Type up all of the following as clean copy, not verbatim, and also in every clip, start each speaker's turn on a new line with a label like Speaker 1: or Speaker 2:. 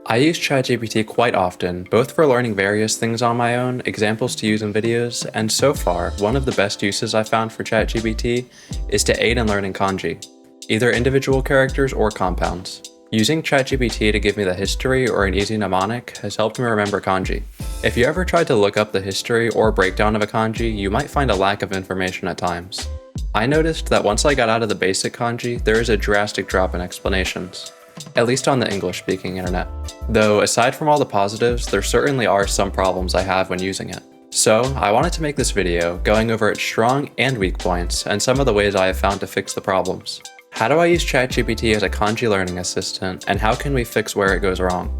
Speaker 1: I use ChatGPT quite often, both for learning various things on my own, examples to use in videos, and so far, one of the best uses I found for ChatGPT is to aid in learning kanji, either individual characters or compounds. Using ChatGPT to give me the history or an easy mnemonic has helped me remember kanji. If you ever tried to look up the history or breakdown of a kanji, you might find a lack of information at times. I noticed that once I got out of the basic kanji, there is a drastic drop in explanations. At least on the English-speaking internet. Though, aside from all the positives, there certainly are some problems I have when using it. So, I wanted to make this video going over its strong and weak points and some of the ways I have found to fix the problems. How do I use ChatGPT as a kanji learning assistant, and how can we fix where it goes wrong?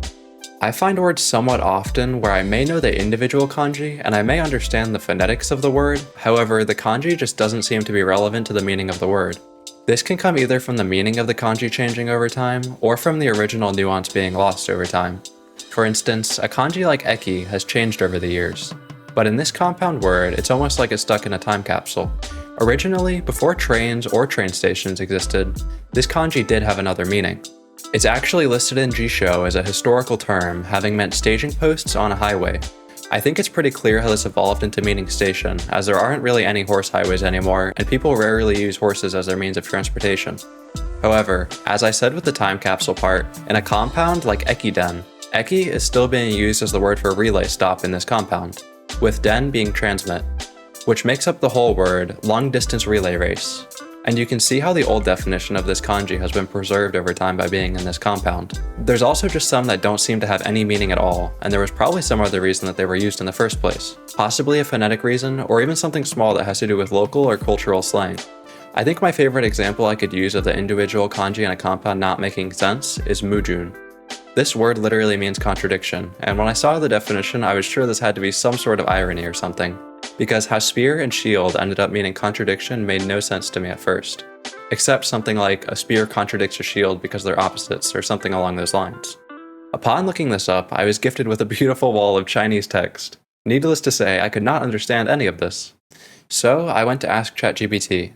Speaker 1: I find words somewhat often where I may know the individual kanji and I may understand the phonetics of the word, however, the kanji just doesn't seem to be relevant to the meaning of the word. This can come either from the meaning of the kanji changing over time, or from the original nuance being lost over time. For instance, a kanji like eki has changed over the years. But in this compound word, it's almost like it's stuck in a time capsule. Originally, before trains or train stations existed, this kanji did have another meaning. It's actually listed in Jisho as a historical term, having meant staging posts on a highway. I think it's pretty clear how this evolved into meaning station, as there aren't really any horse highways anymore, and people rarely use horses as their means of transportation. However, as I said with the time capsule part, in a compound like eki-den, eki is still being used as the word for relay stop in this compound, with den being transmit, which makes up the whole word long distance relay race. And you can see how the old definition of this kanji has been preserved over time by being in this compound. There's also just some that don't seem to have any meaning at all, and there was probably some other reason that they were used in the first place. Possibly a phonetic reason, or even something small that has to do with local or cultural slang. I think my favorite example I could use of the individual kanji in a compound not making sense is mujun. This word literally means contradiction, and when I saw the definition I was sure this had to be some sort of irony or something. Because how spear and shield ended up meaning contradiction made no sense to me at first. Except something like a spear contradicts a shield because they're opposites, or something along those lines. Upon looking this up, I was gifted with a beautiful wall of Chinese text. Needless to say, I could not understand any of this. So I went to ask ChatGPT,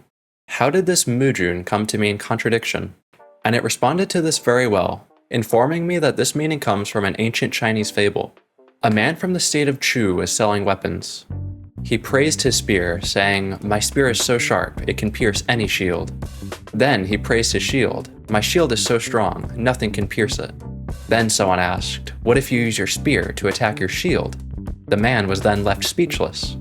Speaker 1: how did this mujun come to mean contradiction? And it responded to this very well, informing me that this meaning comes from an ancient Chinese fable. A man from the state of Chu was selling weapons. He praised his spear, saying, "My spear is so sharp, it can pierce any shield." Then he praised his shield. "My shield is so strong, nothing can pierce it." Then someone asked, "What if you use your spear to attack your shield?" The man was then left speechless.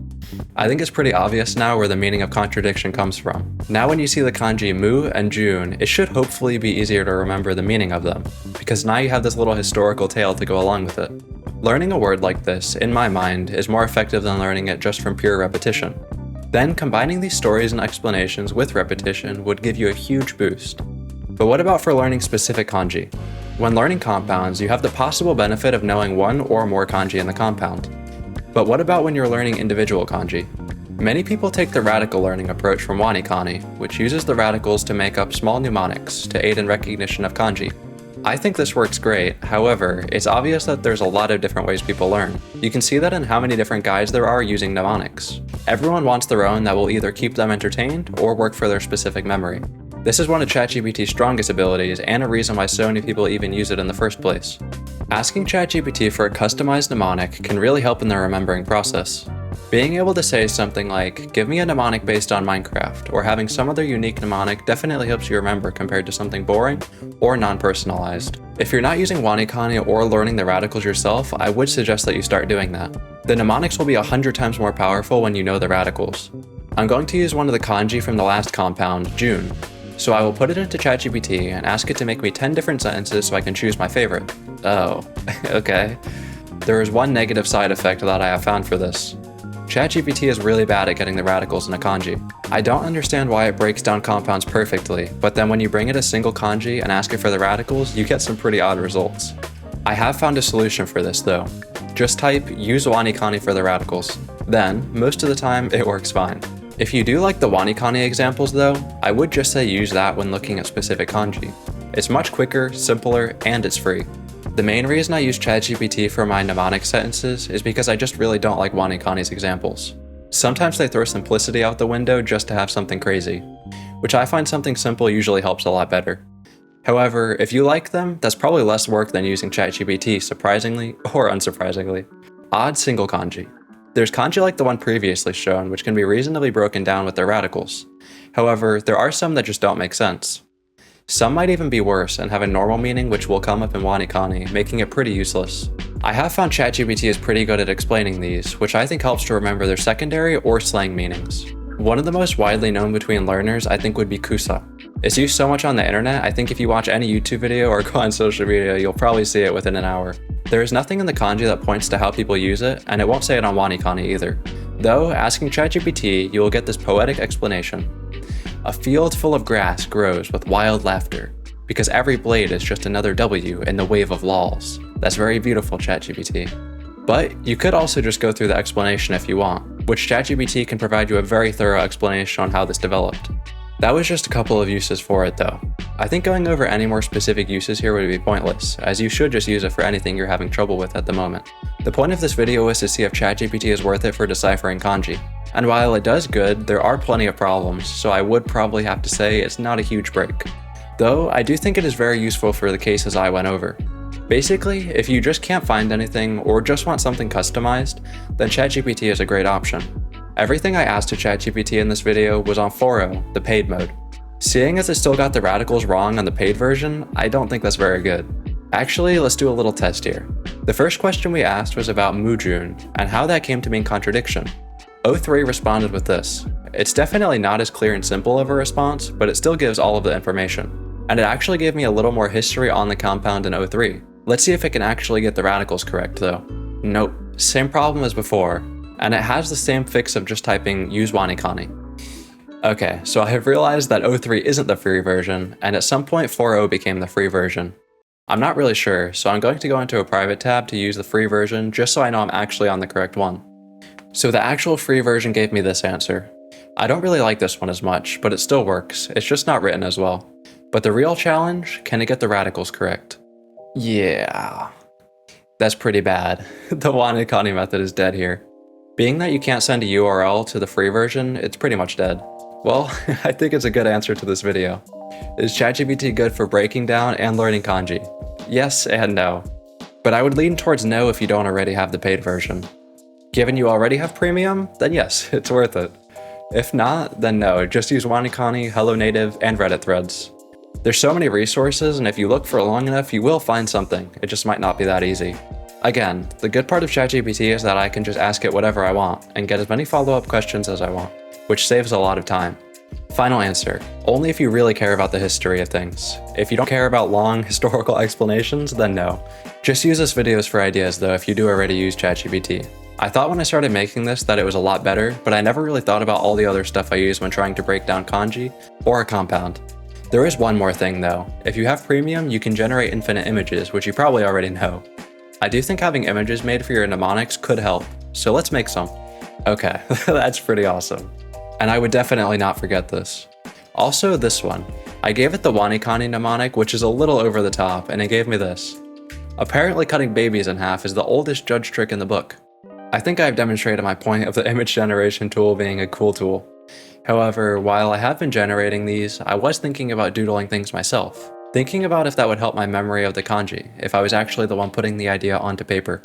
Speaker 1: I think it's pretty obvious now where the meaning of contradiction comes from. Now when you see the kanji mu and jun, it should hopefully be easier to remember the meaning of them, because now you have this little historical tale to go along with it. Learning a word like this, in my mind, is more effective than learning it just from pure repetition. Then combining these stories and explanations with repetition would give you a huge boost. But what about for learning specific kanji? When learning compounds, you have the possible benefit of knowing one or more kanji in the compound. But what about when you're learning individual kanji? Many people take the radical learning approach from wanikani, which uses the radicals to make up small mnemonics to aid in recognition of kanji. I think this works great, however, it's obvious that there's a lot of different ways people learn. You can see that in how many different guides there are using mnemonics. Everyone wants their own that will either keep them entertained or work for their specific memory. This is one of ChatGPT's strongest abilities and a reason why so many people even use it in the first place. Asking ChatGPT for a customized mnemonic can really help in the remembering process. Being able to say something like, "Give me a mnemonic based on Minecraft," or having some other unique mnemonic definitely helps you remember compared to something boring or non-personalized. If you're not using wanikani or learning the radicals yourself, I would suggest that you start doing that. The mnemonics will be 100 times more powerful when you know the radicals. I'm going to use one of the kanji from the last compound, June. So I will put it into ChatGPT and ask it to make me 10 different sentences so I can choose my favorite. Oh, okay. There is one negative side effect that I have found for this. ChatGPT is really bad at getting the radicals in a kanji. I don't understand why it breaks down compounds perfectly, but then when you bring it a single kanji and ask it for the radicals, you get some pretty odd results. I have found a solution for this though. Just type use wanikani for the radicals. Then, most of the time, it works fine. If you do like the wanikani examples though, I would just say use that when looking at specific kanji. It's much quicker, simpler, and it's free. The main reason I use ChatGPT for my mnemonic sentences is because I just really don't like wanikani's examples. Sometimes they throw simplicity out the window just to have something crazy, which I find something simple usually helps a lot better. However, if you like them, that's probably less work than using ChatGPT, surprisingly or unsurprisingly. Odd single kanji. There's kanji like the one previously shown, which can be reasonably broken down with their radicals. However, there are some that just don't make sense. Some might even be worse and have a normal meaning which will come up in Wanikani, making it pretty useless. I have found ChatGPT is pretty good at explaining these, which I think helps to remember their secondary or slang meanings. One of the most widely known between learners I think would be kusa. It's used so much on the internet, I think if you watch any YouTube video or go on social media, you'll probably see it within an hour. There is nothing in the kanji that points to how people use it, and it won't say it on Wanikani either. Though, asking ChatGPT, you will get this poetic explanation. A field full of grass grows with wild laughter, because every blade is just another W in the wave of lols. That's very beautiful, ChatGPT. But you could also just go through the explanation if you want, which ChatGPT can provide you a very thorough explanation on how this developed. That was just a couple of uses for it though. I think going over any more specific uses here would be pointless, as you should just use it for anything you're having trouble with at the moment. The point of this video was to see if ChatGPT is worth it for deciphering kanji. And while it does good, there are plenty of problems, so I would probably have to say it's not a huge break. Though, I do think it is very useful for the cases I went over. Basically, if you just can't find anything or just want something customized, then ChatGPT is a great option. Everything I asked to ChatGPT in this video was on 4.0, the paid mode. Seeing as it still got the radicals wrong on the paid version, I don't think that's very good. Actually, let's do a little test here. The first question we asked was about mujun and how that came to mean contradiction. O3 responded with this. It's definitely not as clear and simple of a response, but it still gives all of the information. And it actually gave me a little more history on the compound in O3. Let's see if it can actually get the radicals correct though. Nope, same problem as before, and it has the same fix of just typing use Wanikani. Okay, so I have realized that O3 isn't the free version, and at some point 4.0 became the free version. I'm not really sure, so I'm going to go into a private tab to use the free version just so I know I'm actually on the correct one. So the actual free version gave me this answer. I don't really like this one as much, but it still works, it's just not written as well. But the real challenge, can it get the radicals correct? Yeah. That's pretty bad. The Wanikani method is dead here. Being that you can't send a URL to the free version, it's pretty much dead. Well, I think it's a good answer to this video. Is ChatGPT good for breaking down and learning kanji? Yes and no. But I would lean towards no if you don't already have the paid version. Given you already have premium, then yes, it's worth it. If not, then no, just use Wanikani, Hello Native, and Reddit threads. There's so many resources, and if you look for long enough, you will find something. It just might not be that easy. Again, the good part of ChatGPT is that I can just ask it whatever I want, and get as many follow-up questions as I want, which saves a lot of time. Final answer, only if you really care about the history of things. If you don't care about long historical explanations, then no. Just use this videos for ideas though if you do already use ChatGPT. I thought when I started making this that it was a lot better, but I never really thought about all the other stuff I use when trying to break down kanji or a compound. There is one more thing though. If you have premium, you can generate infinite images, which you probably already know. I do think having images made for your mnemonics could help, so let's make some. Okay, that's pretty awesome. And I would definitely not forget this. Also this one. I gave it the Wanikani mnemonic, which is a little over the top, and it gave me this. Apparently cutting babies in half is the oldest judge trick in the book. I think I've demonstrated my point of the image generation tool being a cool tool. However, while I have been generating these, I was thinking about doodling things myself. Thinking about if that would help my memory of the kanji, if I was actually the one putting the idea onto paper.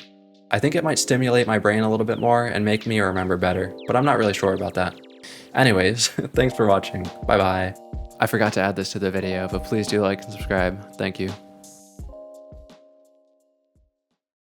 Speaker 1: I think it might stimulate my brain a little bit more and make me remember better, but I'm not really sure about that. Anyways, thanks for watching. Bye bye. I forgot to add this to the video, but please do like and subscribe. Thank you.